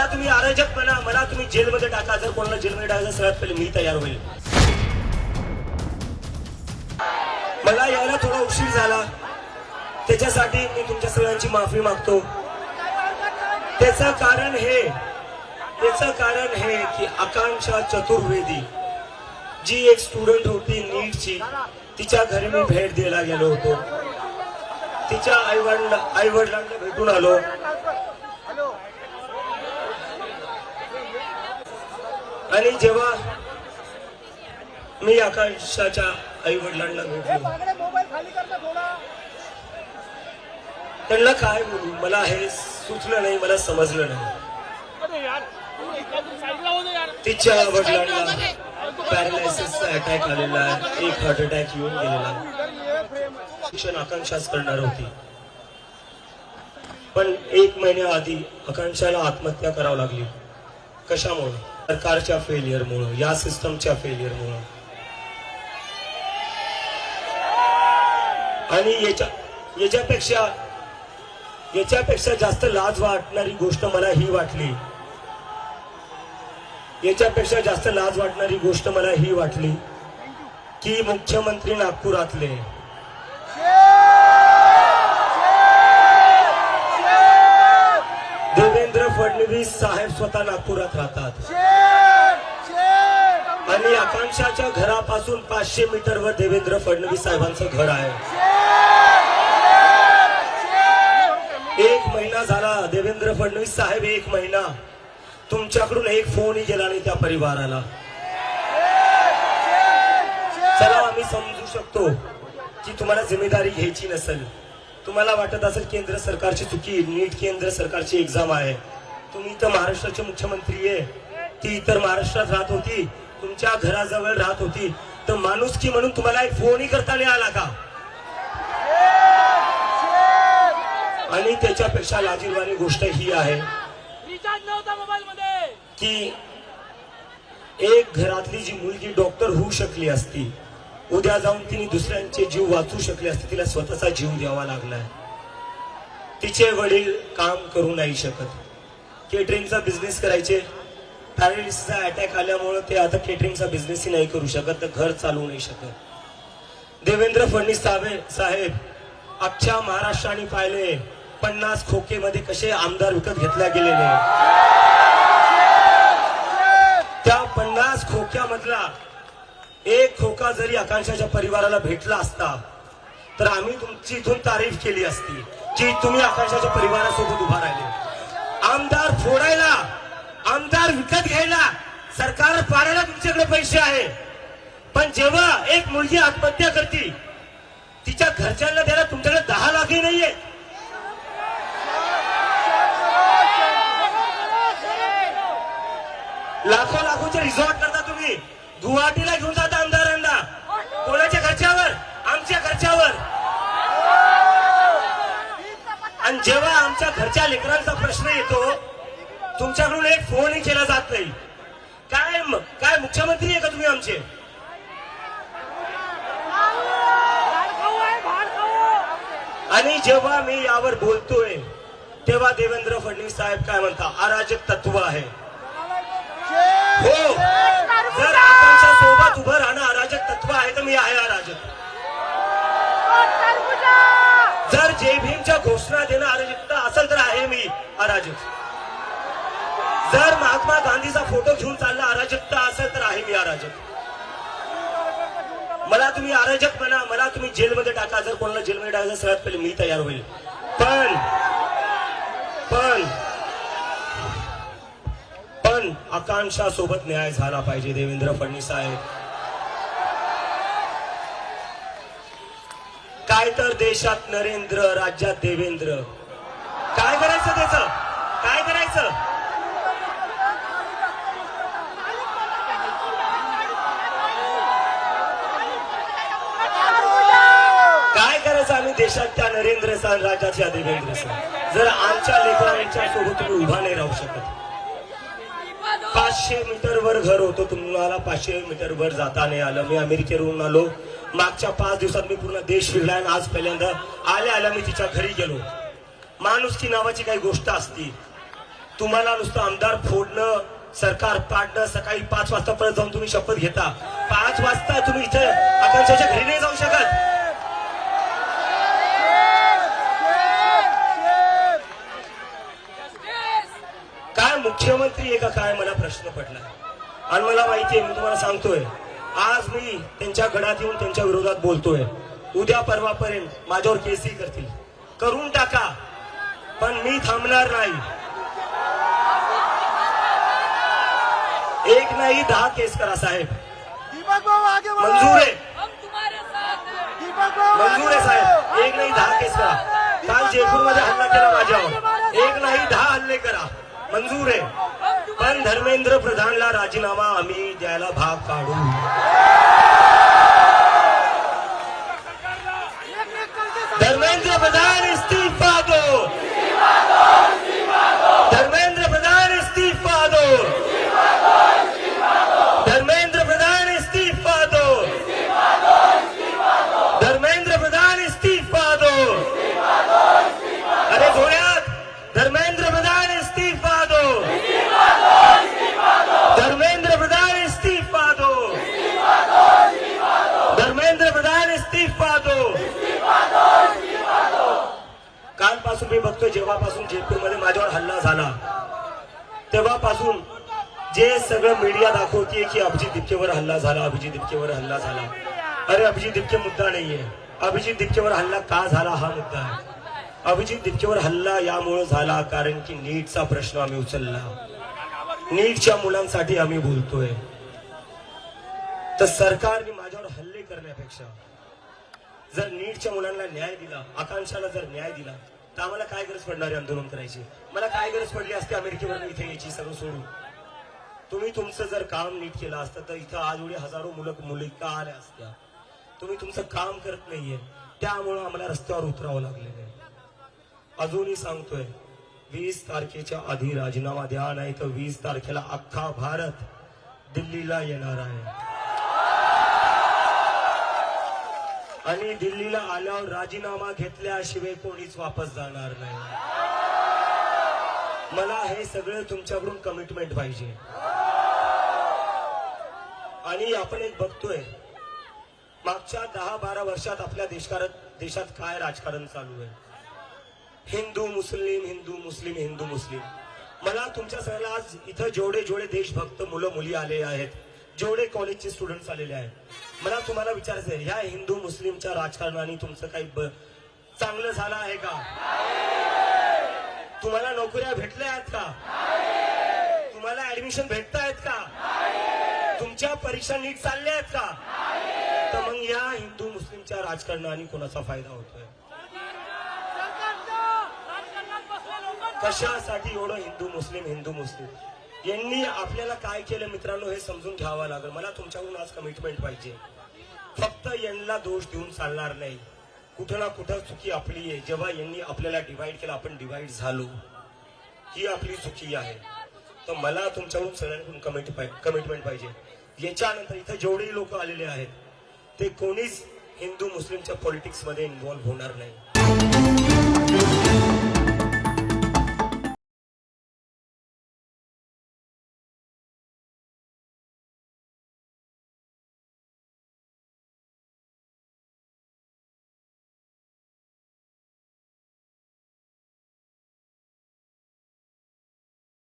मला तुम्ही अराजक म्हणा, मला तुम्ही जेलमध्ये टाका, जर कोणाला जेलमध्ये टाकायचं सगळ्यात पहिले मी तयार होईल. मला यायला थोडा उशीर झाला, त्याच्यासाठी मी तुमच्या सगळ्यांची माफी मागतो. त्याचं कारण हे की आकांक्षा चतुर्वेदी जी एक स्टुडंट होती नीटची, तिच्या घरी मी भेट द्यायला गेलो होतो. तिच्या आई-वडिलांना भेटून आलो. आणि जेव्हा मी आकांक्षाच्या आई-वडिलांना भेटलो, त्यांना काय बोलू मला हे सुचलं नाही, मला समजलं नाही. तिच्या वडिलांना पॅरालायसिसचा अटॅक आलेला आहे, एक हार्ट अटॅक येऊन गेलेला. शिक्षण आकांक्षाच करणार होती, पण 1 महिन्याआधी आकांक्षाला आत्महत्या करावी लागली. कशामुळे? सरकारच्या फेलियरमुळे, या सिस्टमच्या फेलियरमुळे. आणि याच्यापेक्षा जास्त लाज वाटणारी गोष्ट मला ही वाटली. याच्यापेक्षा जास्त लाज वाटणारी गोष्ट मला ही वाटली की मुख्यमंत्री नागपुरातले, देवेंद्र फडणवीस साहेब स्वतः नागपुरात राहतात. आणि आकांक्षाच्या घरापासून 500 मीटरवर देवेंद्र फडणवीस साहेबांचं घर आहे. 1 महिना झाला देवेंद्र फडणवीस साहेब, 1 महिना तुमच्याकडून एक फोनही गेला नाही त्या परिवाराला. चला आम्ही समजू शकतो की तुम्हाला जिम्मेदारी घ्यायची नसेल, तुम्हाला वाटत असेल केंद्र सरकारची चुकी, नीट केंद्र सरकारची एक्झाम आहे. तुम्ही तर महाराष्ट्राचे मुख्यमंत्री आहे, ती इतर महाराष्ट्रात राहत होती, तुमच्या घराजवळ राहत होती, तर माणुसकी म्हणून तुम्हाला एक फोनही करता नाही आला का? आणि त्याच्यापेक्षा लाजिरवाणी गोष्ट ही आहे की एक घरातली जी मुलगी डॉक्टर होऊ शकली असती, उद्या जाऊन तिने दुसऱ्यांचे जीव वाचू शकले असते, तिला स्वतःचा जीव द्यावा लागलाय. तिचे वडील काम करू नाही शकत, केटरिंगचा बिझनेस करायचे, पॅरालिसिसचा अटॅक आल्यामुळे ते आता केटरिंगचा बिझनेसही नाही करू शकत, तर घर चालवू नाही शकत. देवेंद्र फडणवीस साहेब अख्ख्या महाराष्ट्राने पाहिले 50 खोकेमध्ये कसे आमदार विकत घेतल्या गेलेले. त्या 50 खोक्यामधला एक खोका जरी आकांक्षाच्या परिवाराला भेटला असता तर आम्ही तुमची इथून तारीफ केली असती की तुम्ही आकांक्षाच्या परिवारासोबत उभा राहिले. आमदार फोडायला, आमदार विकत घ्यायला, सरकार पाडायला तुमच्याकडे पैसे आहे, पण जेव्हा एक मुलगी आत्महत्या करते तिच्या घरच्यांना द्यायला तुमच्याकडे 10 लाखही नाहीये. लाखोचे रिसॉर्ट करता तुम्ही, गुवाहाटीला घेऊन जाता आमदारांना, कोणाच्या खर्चावर? आमच्या खर्चावर. आणि जेव्हा आमच्या घरच्या लेकरांचा प्रश्न येतो तुमच्याकडून एक फोनही केला जात नाही. काय मुख्यमंत्री आहे का तुम्ही आमचे? आणि जेव्हा मी यावर बोलतोय तेव्हा देवेंद्र फडणवीस साहेब काय म्हणता? अराजक तत्व आहे. हो, जर आकांक्षा सोबत उभं राहणं अराजक तत्व आहे तर मी आहे अराजक. जर जय भीमच्या घोषणा देणं अराजकता असेल तर आहे मी अराजक. जर महात्मा गांधीचा फोटो घेऊन चालणं अराजकता असेल तर आहे मी अराजक. मला तुम्ही अराजक म्हणा, मला तुम्ही जेलमध्ये टाका, जर कोणाला जेलमध्ये टाकायचं सगळ्यात पहिले मी तयार होईल. पण आकांक्षा सोबत न्याय झाला पाहिजे. देवेंद्र फडणवीस साहेब, काय तर देशात नरेंद्र, राज्यात देवेंद्र. काय करायचं त्याचं? काय करायचं? काय करायचं आम्ही देशात त्या नरेंद्रचा, राज्याच्या देवेंद्रचा? जर आमच्या लेकरांच्या सोबत तुम्ही उभा नाही राहू शकत. 500 मीटरवर घर होतं, तुम्हाला 500 मीटरवर जाता नाही आलं. मी अमेरिकेवरून आलो, मागच्या 5 दिवसात मी पूर्ण देश फिरलाय. आज पहिल्यांदा आल्या मी तिच्या घरी गेलो. माणुसकी नावाची काही गोष्ट असती. तुम्हाला नुसतं आमदार फोडणं, सरकार पाडणं, सकाळी 5 वाजता परत जाऊन तुम्ही शपथ घेता. 5 वाजता तुम्ही इथे आकांक्षाच्या घरी नाही जाऊ शकत. काय मुख्यमंत्री आहे का काय, मला प्रश्न पडला. आणि मला माहितीये, मी तुम्हाला सांगतोय, आज मी त्यांच्या गडात येऊन त्यांच्या विरोधात बोलतोय. उद्या परवापर्यंत माझ्यावर केसही करतील, करून टाका, पण मी थांबणार नाही. 1 नाही 10 केस करा साहेब, मंजूर आहे, मंजूर आहे साहेब. 1 नाही 10 केस करा. काल जयपूरमध्ये हल्ला केला माझ्यावर, 1 नाही 10 हल्ले करा, मंजूर आहे. पण धर्मेंद्र प्रधानला राजीनामा आम्ही द्यायला भाग पाडू. धर्मेंद्र प्रधान इस्तीफा दो, धर्मेंद्र प्रधान इस्तीफा दो, धर्मेंद्र प्रधान इस्तीफा दो, धर्मेंद्र प्रधान इस्तीफा दो. अरे घोड्यात, धर्मेंद्र प्रधान इस्तीफा दो, धर्मेंद्र प्रधान इस्तीफा दो, धर्मेंद्र प्रधान इस्तीफा दो. कालपासून मी बघतोय, जेव्हापासून जयपूरमध्ये माझ्यावर हल्ला झाला तेव्हापासून जे सगळं मीडिया दाखवतीये की अभिजित दिपकेवर हल्ला झाला, अभिजित दिपकेवर हल्ला झाला. अरे अभिजित दिपके मुद्दा नाहीये. अभिजित दिपकेवर हल्ला का झाला हा मुद्दा आहे. अभिजित दिपकेवर हल्ला यामुळे झाला कारण की नीटचा प्रश्न आम्ही उचलला, नीटच्या मुलांसाठी आम्ही बोलतोय. तर सरकारने माझ्यावर हल्ले करण्यापेक्षा जर नीटच्या मुलांना न्याय दिला, आकांक्षाला जर न्याय दिला, तर आम्हाला काय गरज पडणार आहे आंदोलन करायची. मला काय गरज पडली असते अमेरिकेवर इथे यायची सगळं सोडून. तुम्ही तुमचं जर काम नीट केलं असतं तर इथं आज एवढे हजारो मुली का आल्या असत्या. तुम्ही तुमचं काम करत नाहीये, त्यामुळे आम्हाला रस्त्यावर उतरावं लागलेलं आहे. अजूनही सांगतोय, 20 तारखेच्या आधी राजीनामा द्या, नाही तर 20 तारखेला अख्खा भारत दिल्लीला येणार आहे. आणि दिल्लीला आल्यावर राजीनामा घेतल्याशिवाय कोणीच वापस जाणार नाही. मला हे सगळं तुमच्याकडून कमिटमेंट पाहिजे. आणि आपण एक बघतोय, मागच्या 10-12 वर्षात आपल्या देशात काय राजकारण चालू आहे. हिंदू मुस्लिम, हिंदू मुस्लिम, हिंदू मुस्लिम. मला तुमच्या सगळ्याला आज इथं जेवढे देशभक्त मुलं मुली आले आहेत, जेवढे कॉलेजचे स्टुडंट्स आलेले आहेत, मला तुम्हाला विचारायचं आहे, ह्या हिंदू मुस्लिमच्या राजकारणाने तुमचं काही चांगलं झालं आहे का? तुम्हाला नोकऱ्या भेटल्या आहेत का? तुम्हाला ऍडमिशन भेटत आहेत का? तुमच्या परीक्षा नीट चालल्या आहेत का? तर मग या हिंदू मुस्लिमच्या राजकारणाने कोणाचा फायदा होतोय? कशासाठी एवढं हिंदू मुस्लिम यांनी आपल्याला काय केलं मित्रांनो, हे समजून घ्यावं लागेल. मला तुमच्याकडून आज कमिटमेंट पाहिजे. फक्त यांना दोष देऊन चालणार नाही. कुठं ना कुठं चुकी आपली आहे. जेव्हा यांनी आपल्याला डिवाइड केलं, आपण डिवाइड झालो, ही आपली चुकी आहे. तर मला तुमच्याकडून सगळ्यांकडून कमिटमेंट पाहिजे. याच्यानंतर इथे जेवढेही लोक आलेले आहेत ते कोणीच हिंदू मुस्लिमच्या पॉलिटिक्स मध्ये इन्व्हॉल्व्ह होणार नाही.